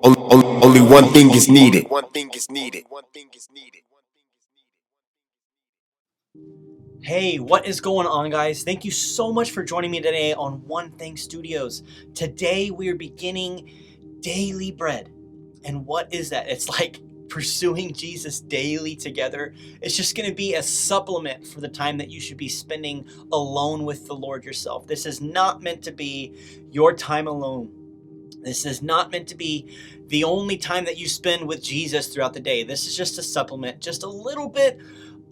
Only one thing is needed. Hey, what is going on, guys? Thank you so much for joining me today on One Thing Studios. Today we are beginning daily bread. And what is that? It's like pursuing Jesus daily together. It's just going to be a supplement for the time that you should be spending alone with the Lord yourself. This is not meant to be your time alone. This is not meant to be the only time that you spend with Jesus throughout the day. This is just a supplement, just a little bit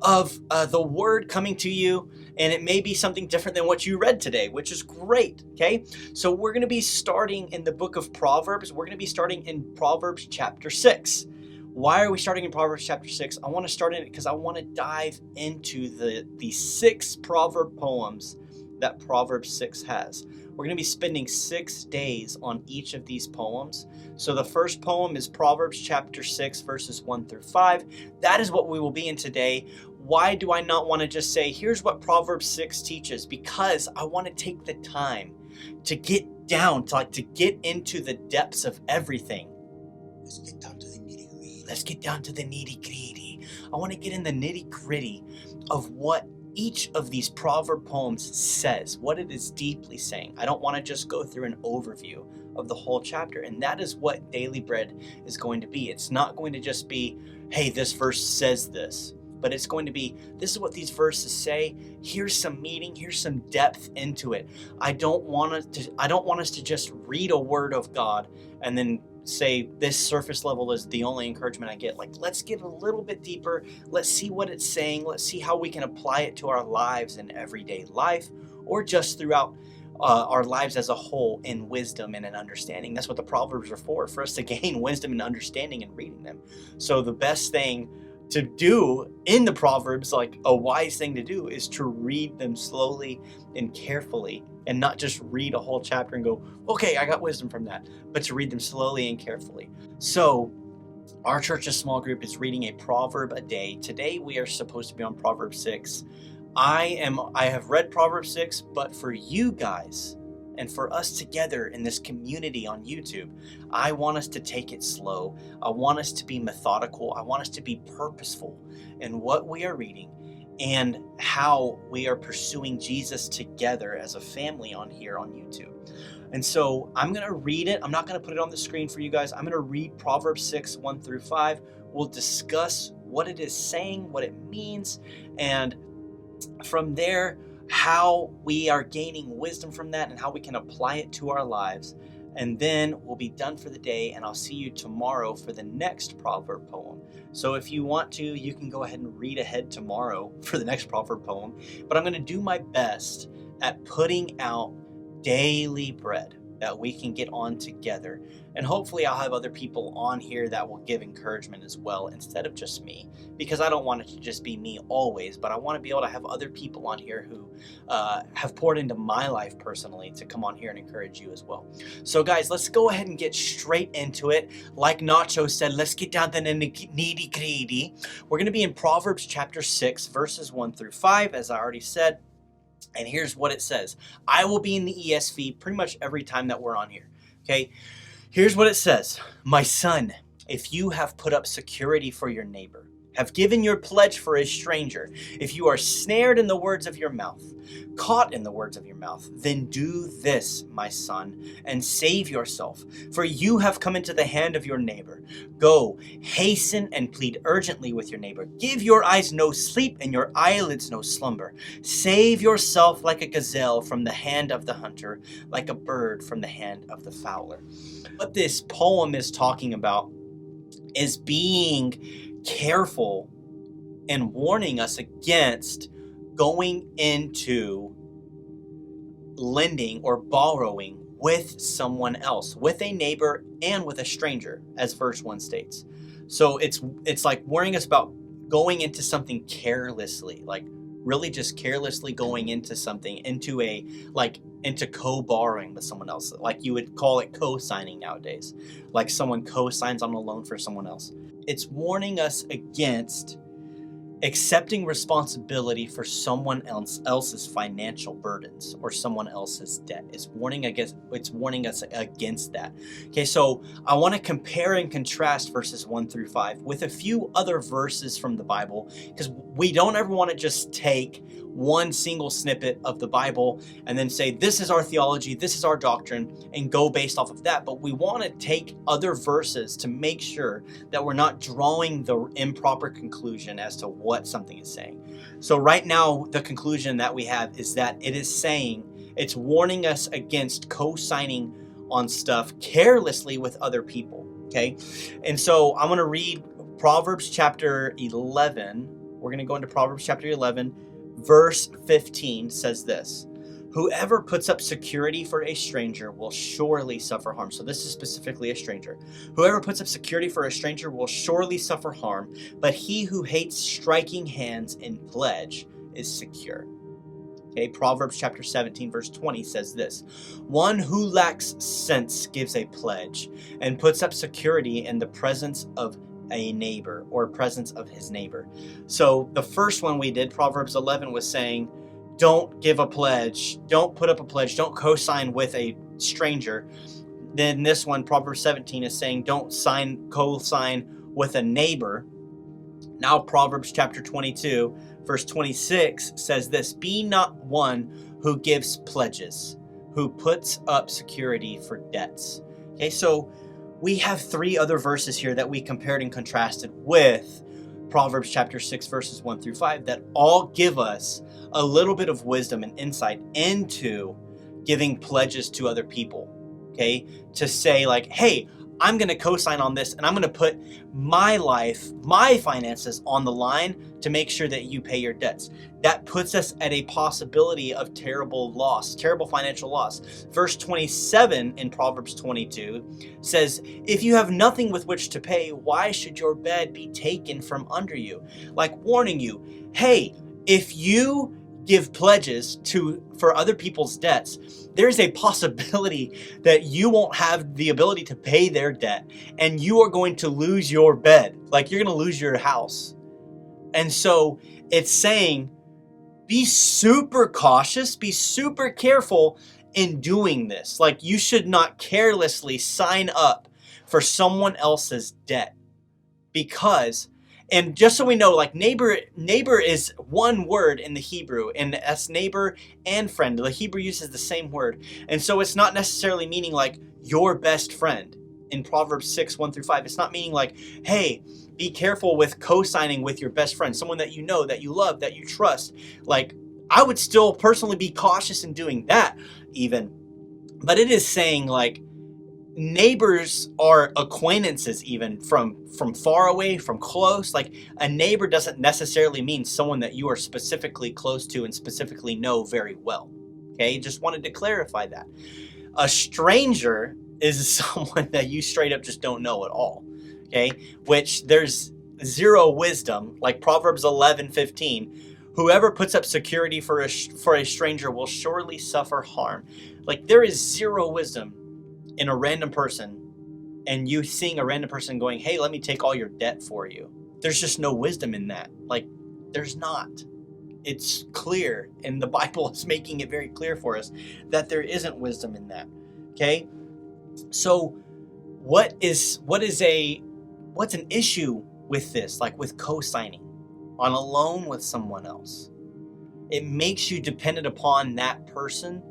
of the word coming to you, and it may be something different than what you read today, which is great. Okay, so we're going to be starting in the book of Proverbs. We're going to be starting in Proverbs chapter 6. Why are we starting in Proverbs chapter 6? I want to start in it because I want to dive into the 6 proverb poems that Proverbs 6 has. We're going to be spending 6 days on each of these poems. So the first poem is Proverbs chapter 6, verses 1 through 5. That is what we will be in today. Why do I not want to just say, here's what Proverbs 6 teaches? Because I want to take the time to get down, to get into the depths of everything. Let's get down to the nitty-gritty. Let's get down to the nitty-gritty. I want to get in the nitty-gritty of what each of these proverb poems says, what it is deeply saying. I don't want to just go through an overview of the whole chapter. And that is what daily bread is going to be. It's not going to just be, hey, this verse says this, but it's going to be, this is what these verses say. Here's some meaning, here's some depth into it. I don't want us to just read a word of God and then say this surface level is the only encouragement I get. Like, let's get a little bit deeper. Let's see what it's saying. Let's see how we can apply it to our lives in everyday life, or just throughout our lives as a whole, in wisdom and in understanding. That's what the Proverbs are for us to gain wisdom and understanding in reading them. So the best thing to do in the Proverbs, like a wise thing to do, is to read them slowly and carefully, and not just read a whole chapter and go, okay, I got wisdom from that, but to read them slowly and carefully. So our church's small group is reading a proverb a day. Today we are supposed to be on Proverbs 6. I have read Proverbs 6, but for you guys and for us together in this community on YouTube, I want us to take it slow. I want us to be methodical. I want us to be purposeful in what we are reading and how we are pursuing Jesus together as a family on here on YouTube. And so I'm going to read it. I'm not going to put it on the screen for you guys. I'm going to read Proverbs 6, 1 through 5. We'll discuss what it is saying, what it means, and from there, how we are gaining wisdom from that and how we can apply it to our lives. And then we'll be done for the day, and I'll see you tomorrow for the next proverb poem. So if you want to, you can go ahead and read ahead tomorrow for the next proverb poem. But I'm going to do my best at putting out daily bread that we can get on together. And hopefully I'll have other people on here that will give encouragement as well, instead of just me, because I don't want it to just be me always, but I want to be able to have other people on here who have poured into my life personally to come on here and encourage you as well. So guys, let's go ahead and get straight into it. Like Nacho said, let's get down to the nitty gritty. We're going to be in Proverbs chapter 6, verses 1 through 5, as I already said. And here's what it says. I will be in the ESV pretty much every time that we're on here. Okay, here's what it says. My son, if you have put up security for your neighbor, have given your pledge for a stranger, if you are snared in the words of your mouth, caught in the words of your mouth, then do this, my son, and save yourself, for you have come into the hand of your neighbor. Go, hasten and plead urgently with your neighbor. Give your eyes no sleep and your eyelids no slumber. Save yourself like a gazelle from the hand of the hunter, like a bird from the hand of the fowler. What this poem is talking about is being careful and warning us against going into lending or borrowing with someone else, with a neighbor and with a stranger, as verse 1 states. So it's like warning us about going into something carelessly, like really just carelessly going into something, into co-borrowing with someone else. Like you would call it co-signing nowadays, like someone co-signs on a loan for someone else. It's warning us against accepting responsibility for someone else's financial burdens or someone else's debt. It's warning us against that. Okay, so I want to compare and contrast verses 1 through 5 with a few other verses from the Bible, because we don't ever want to just take one single snippet of the Bible and then say, this is our theology, this is our doctrine, and go based off of that. But we want to take other verses to make sure that we're not drawing the improper conclusion as to what something is saying. So right now, the conclusion that we have is that it is saying, it's warning us against co-signing on stuff carelessly with other people, okay? And so I'm going to read Proverbs chapter 11. We're going to go into Proverbs chapter 11. Verse 15 says this: whoever puts up security for a stranger will surely suffer harm. So this is specifically a stranger. Whoever puts up security for a stranger will surely suffer harm, but he who hates striking hands in pledge is secure. Okay, Proverbs chapter 17 verse 20 says this: one who lacks sense gives a pledge and puts up security in the presence of a neighbor, or presence of his neighbor. So the first one we did, Proverbs 11, was saying, don't give a pledge, don't put up a pledge, don't co-sign with a stranger. Then this one, Proverbs 17, is saying, don't co-sign with a neighbor. Now Proverbs chapter 22, verse 26 says this: be not one who gives pledges, who puts up security for debts. Okay, so we have three other verses here that we compared and contrasted with Proverbs chapter 6, verses 1 through 5, that all give us a little bit of wisdom and insight into giving pledges to other people, okay? To say like, hey, I'm going to co-sign on this, and I'm going to put my life, my finances on the line to make sure that you pay your debts. That puts us at a possibility of terrible loss, terrible financial loss. Verse 27 in Proverbs 22 says, if you have nothing with which to pay, why should your bed be taken from under you? Like warning you, hey, if you give pledges for other people's debts, there's a possibility that you won't have the ability to pay their debt, and you are going to lose your bed. Like, you're going to lose your house. And so it's saying, be super cautious, be super careful in doing this. Like, you should not carelessly sign up for someone else's debt, because, and just so we know, like neighbor is one word in the Hebrew, and that's neighbor and friend. The Hebrew uses the same word. And so it's not necessarily meaning like your best friend. In Proverbs 6, 1 through 5, it's not meaning like, hey, be careful with co-signing with your best friend, someone that you know, that you love, that you trust. Like, I would still personally be cautious in doing that even. But it is saying like, neighbors are acquaintances, even from far away, from close. Like, a neighbor doesn't necessarily mean someone that you are specifically close to and specifically know very well. Okay, just wanted to clarify that. A stranger is someone that you straight up just don't know at all. Okay, which there's zero wisdom. Like Proverbs 11:15, whoever puts up security for a stranger will surely suffer harm. Like, there is zero wisdom in a random person, and you seeing a random person going, hey, let me take all your debt for you. There's just no wisdom in that. Like, there's not. It's clear, and the Bible is making it very clear for us that there isn't wisdom in that. Okay? So what's an issue with this, like with co-signing on a loan with someone else? It makes you dependent upon that person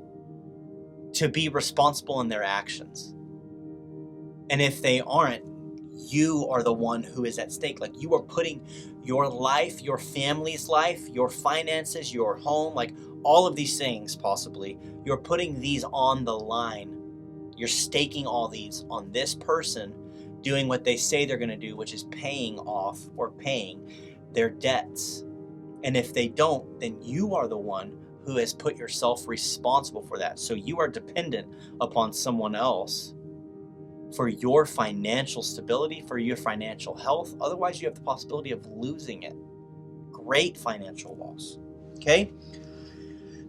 to be responsible in their actions. And if they aren't, you are the one who is at stake. Like, you are putting your life, your family's life, your finances, your home, like all of these things possibly, you're putting these on the line. You're staking all these on this person doing what they say they're going to do, which is paying off or paying their debts. And if they don't, then you are the one who has put yourself responsible for that. So you are dependent upon someone else for your financial stability, for your financial health. Otherwise, you have the possibility of losing it. Great financial loss. Okay?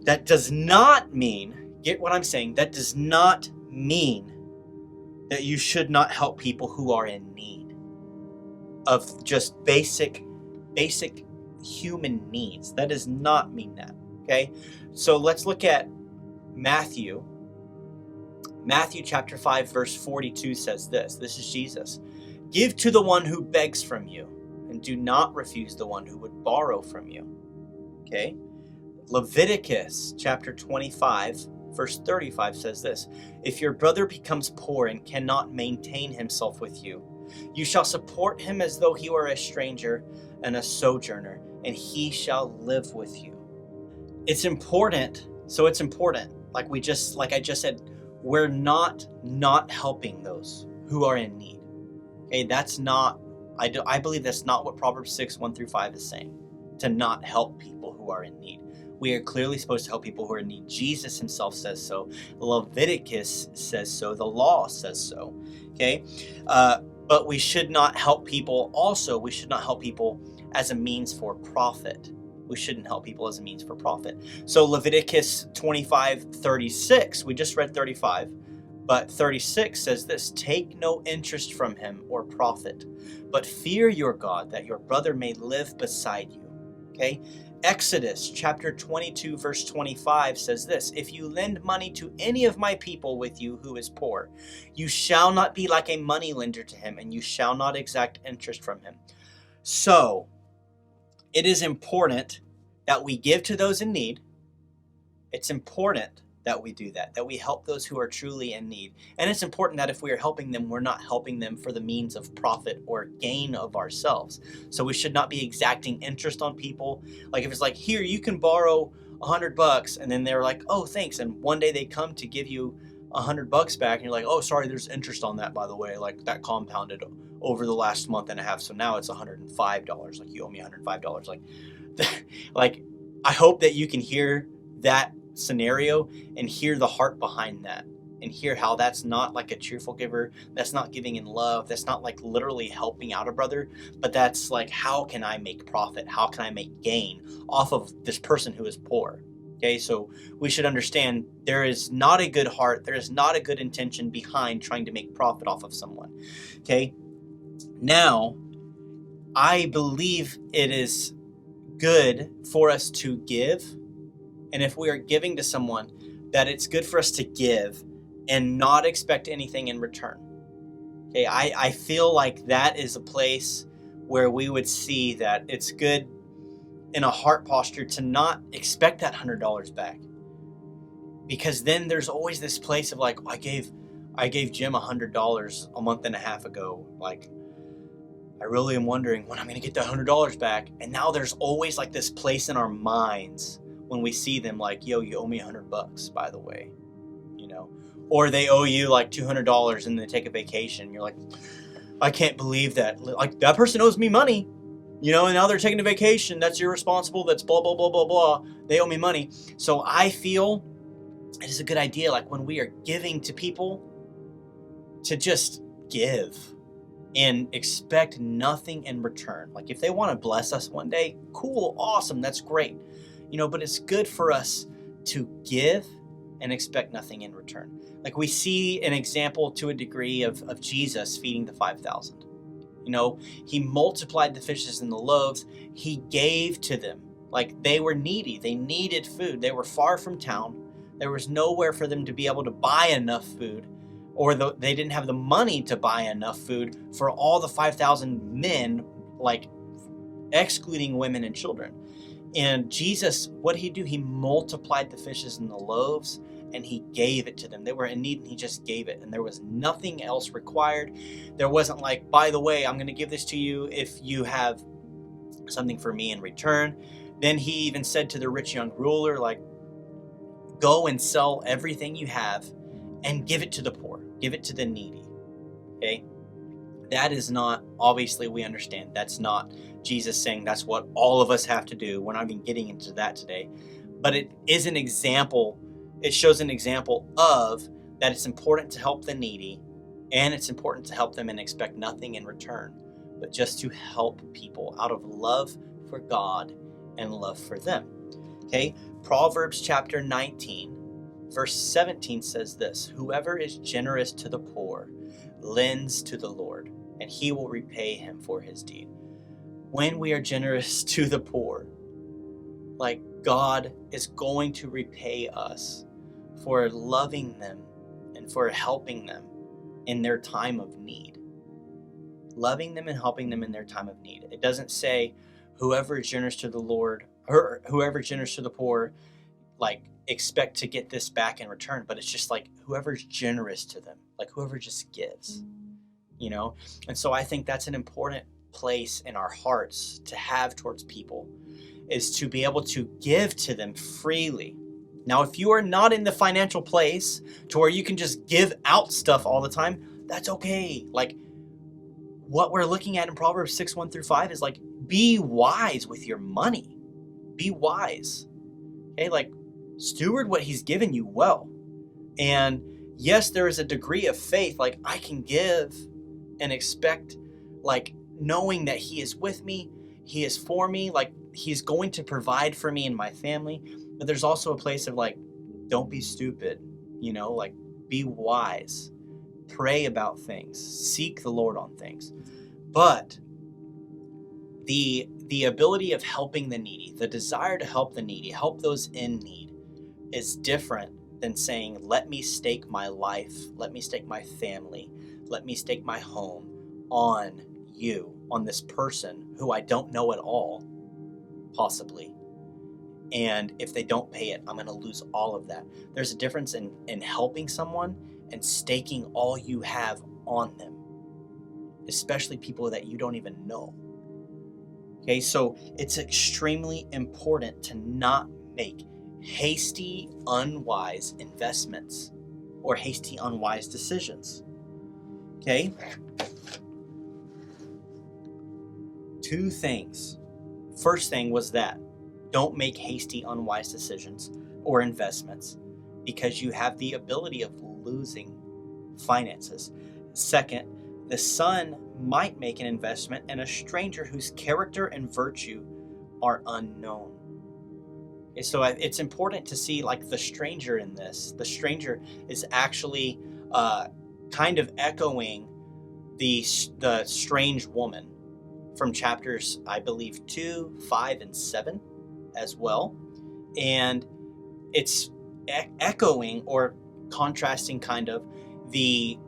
That does not mean, get what I'm saying, that does not mean that you should not help people who are in need of just basic human needs. That does not mean that, okay? So let's look at Matthew. Matthew chapter 5, verse 42 says this. This is Jesus. Give to the one who begs from you, and do not refuse the one who would borrow from you. Okay? Leviticus chapter 25, verse 35 says this. If your brother becomes poor and cannot maintain himself with you, you shall support him as though he were a stranger and a sojourner, and he shall live with you. It's important. So it's important. Like I just said, we're not helping those who are in need. Okay, that's not, I believe that's not what Proverbs 6, 1-5 is saying, to not help people who are in need. We are clearly supposed to help people who are in need. Jesus himself says so. Leviticus says so. The law says so. Okay, but we should not help people. Also, we should not help people as a means for profit. We shouldn't help people as a means for profit. So Leviticus 25:36, we just read 35, but 36 says this, take no interest from him or profit, but fear your God that your brother may live beside you. Okay? Exodus chapter 22, verse 25 says this, if you lend money to any of my people with you who is poor, you shall not be like a moneylender to him, and you shall not exact interest from him. So, it is important that we give to those in need. It's important that we do that we help those who are truly in need. And it's important that if we are helping them, we're not helping them for the means of profit or gain of ourselves. So we should not be exacting interest on people. Like if it's like, here, you can borrow $100, and then they're like, oh, thanks. And one day they come to give you $100 back, and you're like, oh, sorry, there's interest on that, by the way. Like that compounded over the last month and a half, so now it's $105. Like you owe me $105. Like I hope that you can hear that scenario and hear the heart behind that, and hear how that's not like a cheerful giver. That's not giving in love. That's not like literally helping out a brother, but that's like, how can I make profit? How can I make gain off of this person who is poor? Okay, so we should understand there is not a good heart. There is not a good intention behind trying to make profit off of someone. Okay, now I believe it is good for us to give. And if we are giving to someone, that it's good for us to give and not expect anything in return. Okay, I feel like that is a place where we would see that it's good in a heart posture to not expect that $100 back. Because then there's always this place of like, I gave Jim $100 a month and a half ago. Like, I really am wondering when I'm going to get that $100 back. And now there's always like this place in our minds when we see them like, yo, you owe me $100, by the way, you know, or they owe you like $200 and they take a vacation. You're like, I can't believe that. Like that person owes me money, you know, and now they're taking a vacation. That's irresponsible. That's blah, blah, blah, blah, blah. They owe me money. So I feel it is a good idea, like when we are giving to people, to just give and expect nothing in return. Like if they want to bless us one day, cool, awesome, that's great. You know, but it's good for us to give and expect nothing in return. Like we see an example to a degree of Jesus feeding the 5,000. You know, he multiplied the fishes and the loaves. He gave to them. Like they were needy. They needed food. They were far from town. There was nowhere for them to be able to buy enough food, or they didn't have the money to buy enough food for all the 5,000 men, like excluding women and children. And Jesus, what did he do? He multiplied the fishes and the loaves, and he gave it to them. They were in need, and he just gave it. And there was nothing else required. There wasn't like, by the way, I'm going to give this to you if you have something for me in return. Then he even said to the rich young ruler, like, go and sell everything you have and give it to the poor. Give it to the needy. Okay? That is not, obviously we understand, that's not Jesus saying that's what all of us have to do. We're not even getting into that today. But it is an example. It shows an example of that it's important to help the needy, and it's important to help them and expect nothing in return, but just to help people out of love for God and love for them. Okay? Proverbs chapter 19, verse 17 says this, whoever is generous to the poor lends to the Lord, and he will repay him for his deed. when we are generous to the poor, like God is going to repay us for loving them and for helping them in their time of need. Loving them and helping them in their time of need. It doesn't say whoever is generous to the Lord or whoever is generous to the poor, like expect to get this back in return, but it's just like whoever's generous to them, like whoever just gives, you know? And so I think that's an important place in our hearts to have towards people, is to be able to give to them freely. Now, if you are not in the financial place to where you can just give out stuff all the time, that's okay. Like what we're looking at in Proverbs 6:1-5 is like, be wise with your money. Be wise. Okay, like steward what he's given you well. And yes, there is a degree of faith, like I can give and expect, like knowing that he is with me, he is for me, like he's going to provide for me and my family. But there's also a place of like, don't be stupid, you know, like be wise, pray about things, seek the Lord on things. But the ability of helping the needy, the desire to help the needy, help those in need, is different than saying, let me stake my life, let me stake my family, let me stake my home on you, on this person who I don't know at all, possibly. And if they don't pay it, I'm going to lose all of that. There's a difference in helping someone and staking all you have on them, especially people that you don't even know. Okay, so it's extremely important to not make hasty, unwise investments or hasty, unwise decisions. Okay? 2 things. First thing was that don't make hasty, unwise decisions or investments because you have the ability of losing finances. Second, the son might make an investment in a stranger whose character and virtue are unknown. Okay, so it's important to see like the stranger in this. The stranger is actually kind of echoing the strange woman from chapters, I believe, 2, 5, and 7 as well. And it's echoing or contrasting kind of the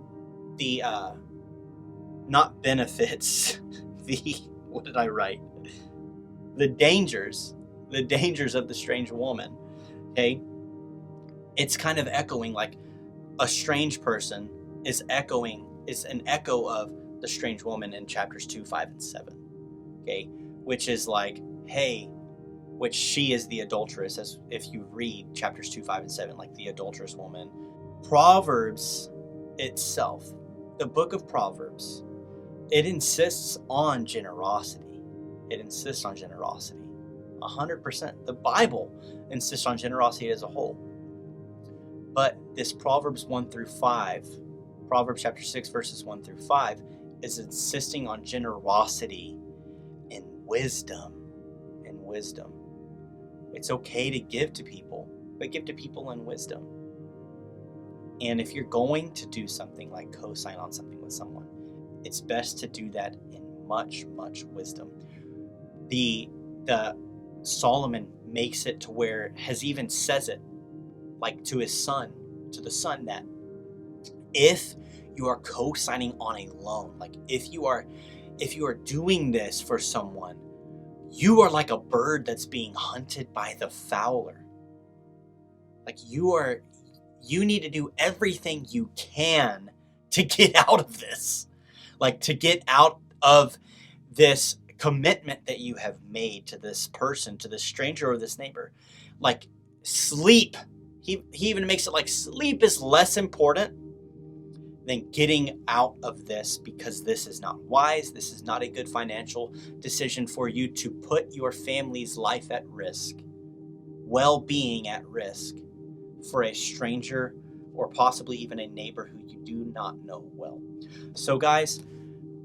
not benefits, what did I write? The dangers of the strange woman. Okay? It's kind of echoing like a strange person is an echo of the strange woman in chapters 2, 5, and 7. Okay? Which is like, hey, which she is the adulteress, as if you read chapters 2, 5, and 7, like the adulterous woman. Proverbs itself, the book of Proverbs, it insists on generosity. It insists on generosity. 100%. The Bible insists on generosity as a whole. But this Proverbs 1-5, Proverbs chapter 6, verses 1-5, is insisting on generosity in wisdom. In wisdom. It's okay to give to people, but give to people in wisdom. And if you're going to do something like co-sign on something with someone, it's best to do that in much, much wisdom. The Solomon makes it to where has even says it like to his son, to the son, that if you are co-signing on a loan, like if you are doing this for someone, you are like a bird that's being hunted by the fowler. Like you need to do everything you can to get out of this. Like to get out of this commitment that you have made to this person, to this stranger or this neighbor. Like sleep. He even makes it like sleep is less important than getting out of this, because this is not wise. This is not a good financial decision for you to put your family's life at risk, well-being at risk for a stranger or possibly even a neighbor who you do not know well. So guys,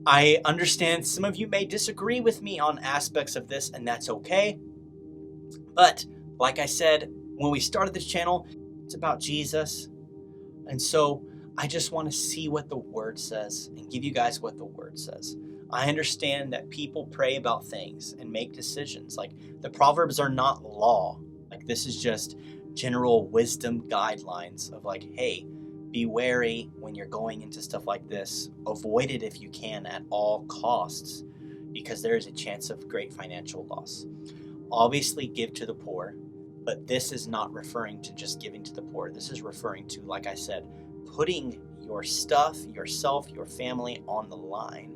I understand some of you may disagree with me on aspects of this, and that's okay. But like I said, when we started this channel, it's about Jesus. And so I just want to see what the Word says and give you guys what the Word says. I understand that people pray about things and make decisions. Like, the Proverbs are not law. Like, this is just general wisdom guidelines of like, hey, be wary when you're going into stuff like this. Avoid it if you can at all costs, because there is a chance of great financial loss. Obviously, give to the poor, but this is not referring to just giving to the poor. This is referring to, like I said, putting your stuff, yourself, your family on the line,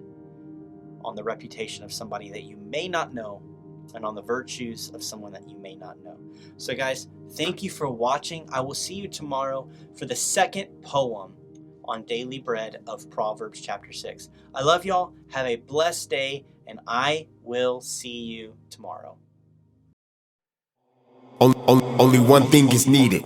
on the reputation of somebody that you may not know, and on the virtues of someone that you may not know. So guys, thank you for watching. I will see you tomorrow for the second poem on daily bread of Proverbs chapter 6. I love y'all. Have a blessed day, and I will see you tomorrow. Only one thing is needed.